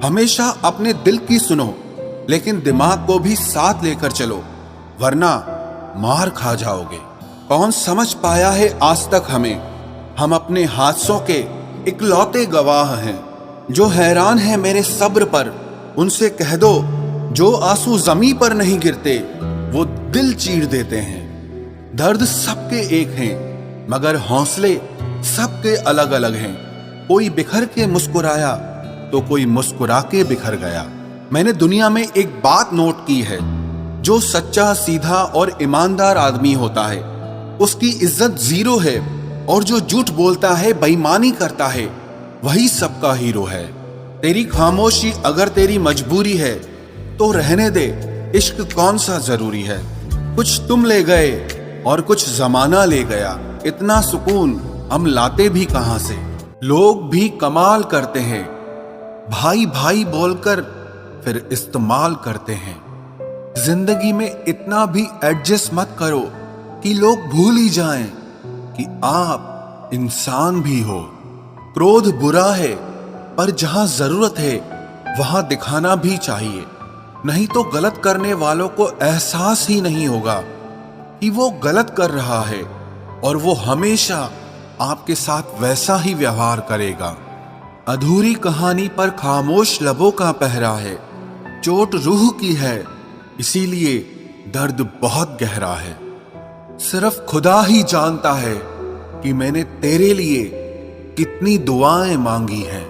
हमेशा अपने दिल की सुनो, लेकिन दिमाग को भी साथ लेकर चलो, वरना मार खा जाओगे। कौन समझ पाया है आज तक हमें? हम अपने हादसों के इकलौते गवाह हैं। जो हैरान है मेरे सब्र पर, उनसे कह दो जो आंसू जमीन पर नहीं गिरते वो दिल चीर देते हैं। दर्द सबके एक हैं, मगर हौसले सबके अलग अलग हैं। कोई बिखर के मुस्कुराया तो कोई मुस्कुरा के बिखर गया। मैंने दुनिया में एक बात नोट की है, जो सच्चा, सीधा और ईमानदार आदमी होता है उसकी इज्जत जीरो है, और जो झूठ बोलता है, बेईमानी करता है, वही सबका हीरो है। तेरी खामोशी अगर तेरी मजबूरी है तो रहने दे, इश्क कौन सा जरूरी है। कुछ तुम ले गए और कुछ जमाना ले गया, इतना सुकून हम लाते भी कहां से। लोग भी कमाल करते हैं, भाई भाई बोलकर फिर इस्तेमाल करते हैं। जिंदगी में इतना भी एडजस्ट मत करो कि लोग भूल ही जाएं कि आप इंसान भी हो। क्रोध बुरा है, पर जहां जरूरत है वहां दिखाना भी चाहिए, नहीं तो गलत करने वालों को एहसास ही नहीं होगा कि वो गलत कर रहा है, और वो हमेशा आपके साथ वैसा ही व्यवहार करेगा। अधूरी कहानी पर खामोश लबों का पहरा है, चोट रूह की है, इसीलिए दर्द बहुत गहरा है। सिर्फ खुदा ही जानता है कि मैंने तेरे लिए कितनी दुआएं मांगी हैं।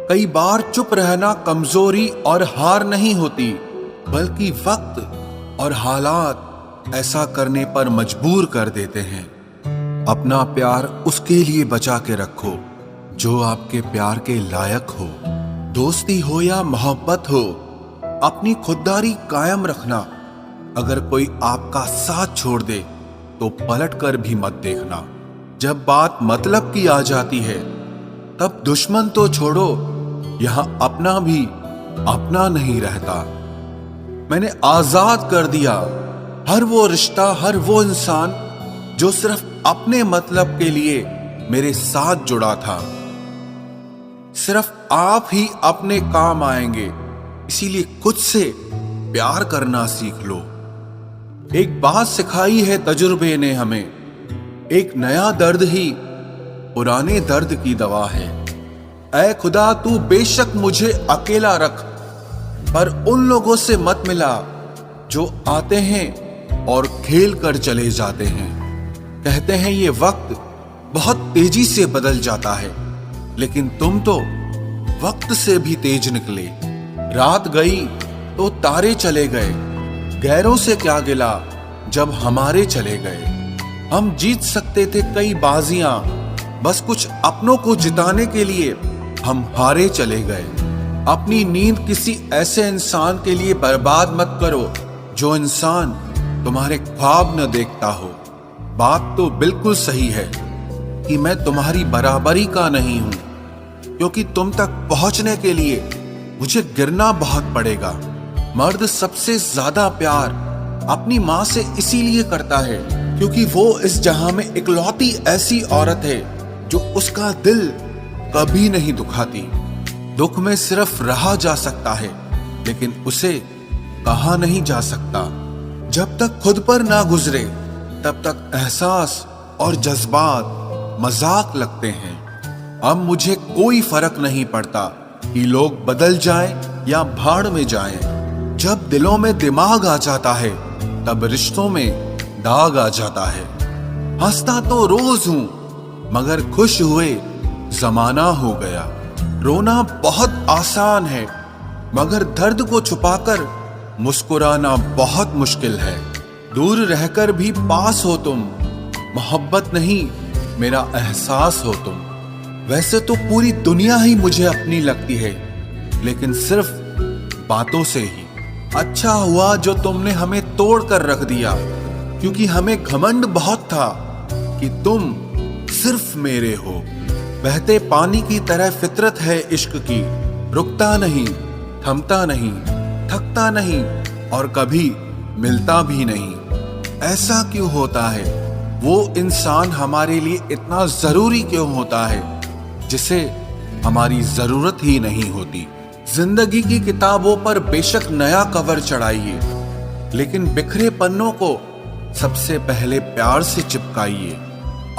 कई बार चुप रहना कमजोरी और हार नहीं होती, बल्कि वक्त और हालात ऐसा करने पर मजबूर कर देते हैं। अपना प्यार उसके लिए बचा के रखो जो आपके प्यार के लायक हो। दोस्ती हो या मोहब्बत हो, अपनी खुददारी कायम रखना। अगर कोई आपका साथ छोड़ दे तो पलट कर भी मत देखना। जब बात मतलब की आ जाती है तब दुश्मन तो छोड़ो, यहां अपना भी अपना नहीं रहता। मैंने आजाद कर दिया हर वो रिश्ता, हर वो इंसान जो सिर्फ अपने मतलब के लिए मेरे साथ जुड़ा था। सिर्फ आप ही अपने काम आएंगे, इसीलिए खुद से प्यार करना सीख लो। एक बात सिखाई है तजुर्बे ने हमें, एक नया दर्द ही पुराने दर्द की दवा है। ऐ खुदा तू बेशक मुझे अकेला रख, पर उन लोगों से मत मिला जो आते हैं और खेल कर चले जाते हैं। कहते हैं ये वक्त बहुत तेजी से बदल जाता है, लेकिन तुम तो वक्त से भी तेज निकले। रात गई तो तारे चले गए, गैरों से क्या गिला जब हमारे चले गए। हम जीत सकते थे कई बाजियां, बस कुछ अपनों को जिताने के लिए हम हारे चले गए। अपनी नींद किसी ऐसे इंसान के लिए बर्बाद मत करो जो इंसान तुम्हारे ख्वाब न देखता हो। बात तो बिल्कुल सही है कि मैं तुम्हारी बराबरी का नहीं हूं, क्योंकि तुम तक पहुंचने के लिए मुझे गिरना बहुत पड़ेगा। मर्द सबसे ज्यादा प्यार अपनी मां से इसीलिए करता है क्योंकि वो इस जहां में इकलौती ऐसी औरत है जो उसका दिल कभी नहीं दुखाती। दुख में सिर्फ रहा जा सकता है, लेकिन उसे कहा नहीं जा सकता। जब तक खुद पर ना गुजरे तब तक एहसास और जज्बात मजाक लगते हैं। अब मुझे कोई फर्क नहीं पड़ता कि लोग बदल जाएं या भाड़ में जाएं। जब दिलों में दिमाग आ जाता है तब रिश्तों में दाग आ जाता है। हंसता तो रोज हूं, मगर खुश हुए जमाना हो गया। रोना बहुत आसान है, मगर दर्द को छुपाकर मुस्कुराना बहुत मुश्किल है। दूर रहकर भी पास हो तुम, मोहब्बत नहीं मेरा एहसास हो तुम। वैसे तो पूरी दुनिया ही मुझे अपनी लगती है, लेकिन सिर्फ बातों से ही। अच्छा हुआ जो तुमने हमें तोड़ कर रख दिया, क्योंकि हमें घमंड बहुत था कि तुम सिर्फ मेरे हो। बहते पानी की तरह फितरत है इश्क की, रुकता नहीं, थमता नहीं, थकता नहीं और कभी मिलता भी नहीं। ऐसा क्यों होता है? वो इंसान हमारे लिए इतना जरूरी क्यों होता है जिसे हमारी जरूरत ही नहीं होती? जिंदगी की किताबों पर बेशक नया कवर चढ़ाइए, लेकिन बिखरे पन्नों को सबसे पहले प्यार से चिपकाइए।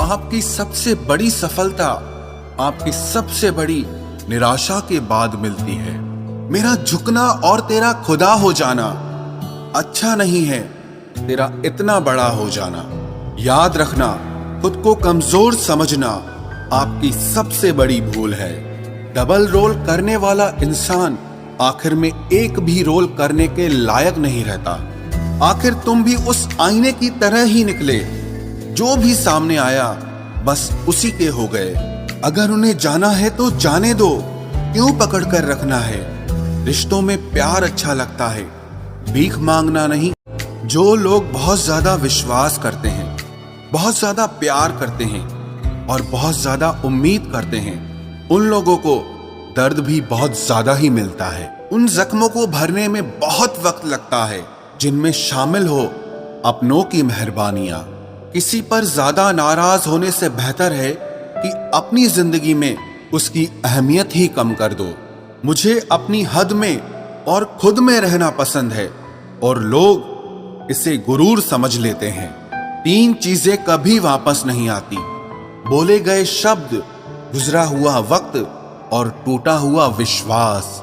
आपकी सबसे बड़ी सफलता आपकी सबसे बड़ी निराशा के बाद मिलती है। मेरा झुकना और तेरा खुदा हो जाना अच्छा नहीं है, तेरा इतना बड़ा हो जाना। याद रखना, खुद को कमजोर समझना आपकी सबसे बड़ी भूल है। डबल रोल करने वाला इंसान आखिर में एक भी रोल करने के लायक नहीं रहता। आखिर तुम भी उस आईने की तरह ही निकले, जो भी सामने आया बस उसी के हो गए। अगर उन्हें जाना है तो जाने दो, क्यों पकड़ कर रखना है। रिश्तों में प्यार अच्छा लगता है, भीख मांगना नहीं। जो लोग बहुत ज्यादा विश्वास करते हैं, बहुत ज्यादा प्यार करते हैं और बहुत ज्यादा उम्मीद करते हैं, उन लोगों को दर्द भी बहुत ज्यादा ही मिलता है। उन जख्मों को भरने में बहुत वक्त लगता है जिनमें शामिल हो अपनों की मेहरबानियां। किसी पर ज्यादा नाराज होने से बेहतर है कि अपनी जिंदगी में उसकी अहमियत ही कम कर दो। मुझे अपनी हद में और खुद में रहना पसंद है और लोग इसे गुरूर समझ लेते हैं। 3 चीजें कभी वापस नहीं आती: बोले गए शब्द, गुजरा हुआ वक्त और टूटा हुआ विश्वास।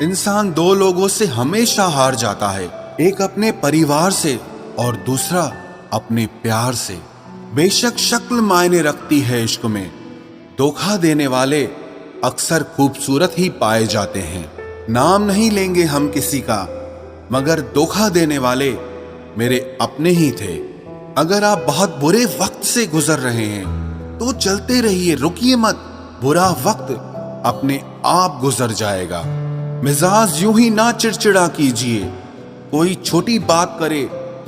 इंसान 2 लोगों से हमेशा हार जाता है, एक अपने परिवार से और दूसरा अपने प्यार से। बेशक शक्ल मायने रखती है इश्क में, धोखा देने वाले अक्सर खूबसूरत ही पाए जाते हैं। नाम नहीं लेंगे हम किसी का, मगर धोखा देने वाले मेरे अपने ही थे। अगर आप बहुत बुरे वक्त से गुजर रहे हैं तो चलते रहिए, रुकिए मत। बुरा वक्त अपने आप गुजर जाएगा। मिजाज यूं ही ना चिड़चिड़ा कीजिए, कोई छोटी बात करे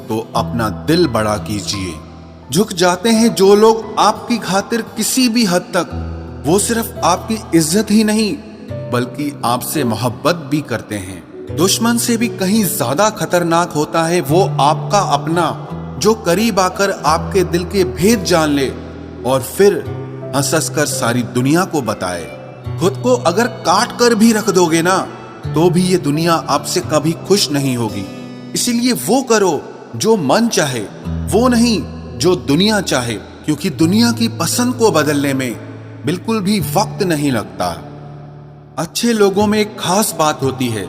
तो अपना दिल बड़ा कीजिए। झुक जाते हैं जो लोग आपकी खातिर किसी भी हद तक, वो सिर्फ आपकी इज्जत ही नहीं बल्कि आपसे मोहब्बत भी करते हैं। दुश्मन से भी कहीं ज्यादा खतरनाक होता है वो आपका अपना, जो करीब आकर आपके दिल के भेद जान ले और फिर हंस हंस कर सारी दुनिया को बताए। खुद को अगर काट कर भी रख दोगे ना तो भी ये दुनिया आपसे कभी खुश नहीं होगी। इसीलिए वो करो जो मन चाहे, वो नहीं जो दुनिया चाहे, क्योंकि दुनिया की पसंद को बदलने में बिल्कुल भी वक्त नहीं लगता। अच्छे लोगों में एक खास बात होती है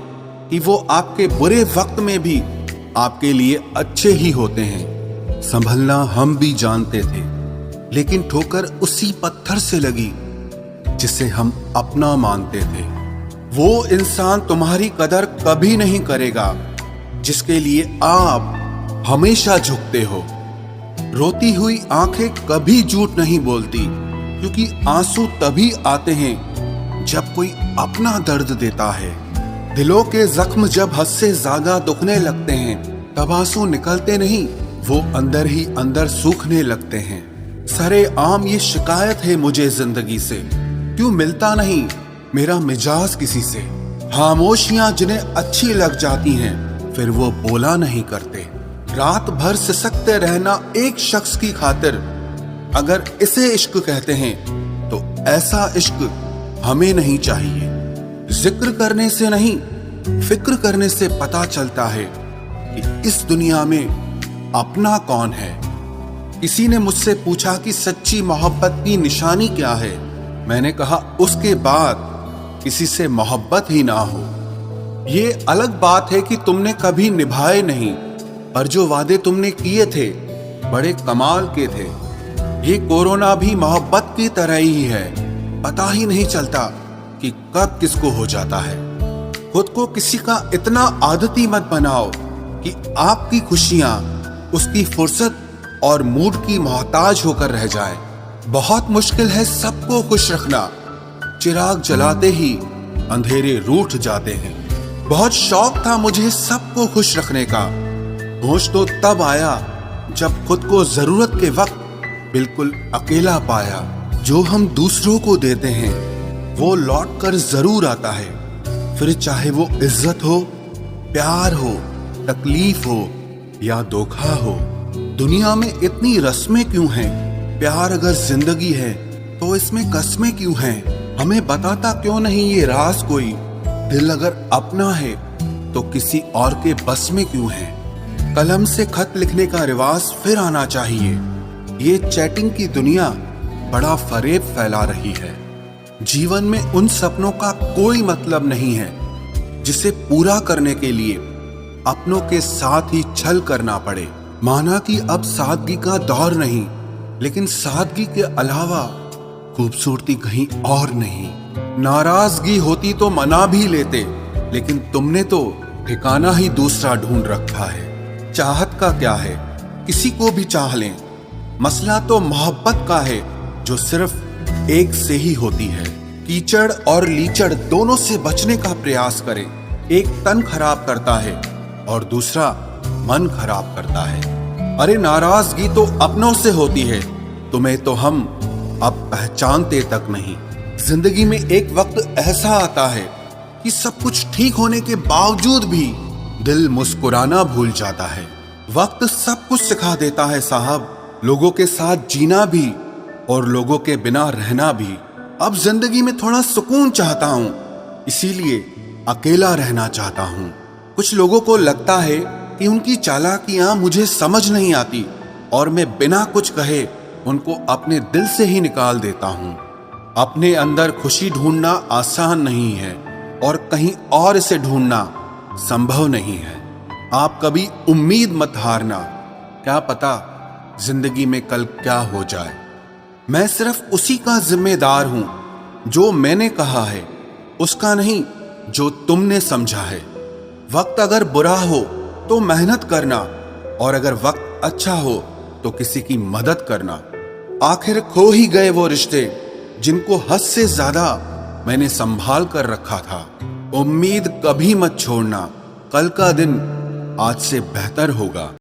कि वो आपके बुरे वक्त में भी आपके लिए अच्छे ही होते हैं। संभलना हम भी जानते थे, लेकिन ठोकर उसी पत्थर से लगी जिसे हम अपना मानते थे। वो इंसान तुम्हारी कदर कभी नहीं करेगा जिसके लिए आप हमेशा झुकते हो। रोती हुई आंखें कभी झूठ नहीं बोलती, क्योंकि आंसू तभी आते हैं जब कोई अपना दर्द देता है। दिलों के जख्म जब हद से ज्यादा दुखने लगते हैं तब आंसू निकलते नहीं, वो अंदर ही अंदर सूखने लगते हैं। सरे आम ये शिकायत है मुझे जिंदगी से, क्यों मिलता नहीं मेरा मिजाज किसी से। खामोशियां जिन्हें अच्छी लग जाती हैं फिर वो बोला नहीं करते। रात भर सिसकते रहना एक शख्स की खातिर, अगर इसे इश्क कहते हैं तो ऐसा इश्क हमें नहीं चाहिए। जिक्र करने से नहीं, फिक्र करने से पता चलता है कि इस दुनिया में अपना कौन है। किसी ने मुझसे पूछा कि सच्ची मोहब्बत की निशानी क्या है। मैंने कहा उसके बाद किसी से मोहब्बत ही ना हो। ये अलग बात है कि तुमने कभी निभाए नहीं, पर जो वादे तुमने किए थे बड़े कमाल के थे। ये कोरोना भी मोहब्बत की तरह ही है, पता ही नहीं चलता कि कब किसको हो जाता है। खुद को किसी का इतना आदती मत बनाओ कि आपकी खुशियां उसकी फुर्सत और मूड की मोहताज होकर रह जाए। बहुत मुश्किल है सबको खुश रखना, चिराग जलाते ही अंधेरे रूठ जाते हैं। बहुत शौक था मुझे सबको खुश रखने का, होश तो तब आया जब खुद को जरूरत के वक्त बिल्कुल अकेला पाया। जो हम दूसरों को देते हैं वो लौट कर जरूर आता है, फिर चाहे वो इज्जत हो, प्यार हो, तकलीफ हो या धोखा हो। दुनिया में इतनी रस्में क्यों हैं? प्यार अगर जिंदगी है तो इसमें कस्में क्यों हैं? हमें बताता क्यों नहीं ये राज कोई? दिल अगर अपना है तो किसी और के बस में क्यों है? कलम से खत लिखने का रिवाज फिर आना चाहिए। ये चैटिंग की दुनिया बड़ा फरेब फैला रही है। जीवन में उन सपनों का कोई मतलब नहीं है जिसे पूरा करने के लिए अपनों के साथ ही छल करना पड़े। माना कि अब सादगी का दौर नहीं, लेकिन सादगी के अलावा खूबसूरती कहीं और नहीं। नाराजगी होती तो मना भी लेते, लेकिन तुमने तो ठिकाना ही दूसरा ढूंढ रखा है। चाहत का क्या है, किसी को भी चाह लें। मसला तो मोहब्बत का है जो सिर्फ एक से ही होती है। कीचड़ और लीचड़ दोनों से बचने का प्रयास करें। एक तन खराब करता है और दूसरा मन खराब करता है। अरे नाराजगी तो अपनों से होती है, तुम्हें तो हम अब पहचानते तक नहीं। जिंदगी में एक वक्त ऐसा आता है कि सब कुछ ठीक होने के बावजूद भी दिल मुस्कुराना भूल जाता है। वक्त सब कुछ सिखा देता है साहब, लोगों के साथ जीना भी और लोगों के बिना रहना भी। अब जिंदगी में थोड़ा सुकून चाहता हूँ, इसीलिए अकेला रहना चाहता हूँ। कुछ लोगों को लगता है कि उनकी चालाकियां मुझे समझ नहीं आती और मैं बिना कुछ कहे उनको अपने दिल से ही निकाल देता हूँ। अपने अंदर खुशी ढूंढना आसान नहीं है और कहीं और इसे ढूंढना संभव नहीं है। आप कभी उम्मीद मत हारना, क्या पता जिंदगी में कल क्या हो जाए। मैं सिर्फ उसी का जिम्मेदार हूं जो मैंने कहा है, उसका नहीं जो तुमने समझा है। वक्त अगर बुरा हो तो मेहनत करना, और अगर वक्त अच्छा हो तो किसी की मदद करना। आखिर खो ही गए वो रिश्ते जिनको हद से ज्यादा मैंने संभाल कर रखा था। उम्मीद कभी मत छोड़ना, कल का दिन आज से बेहतर होगा।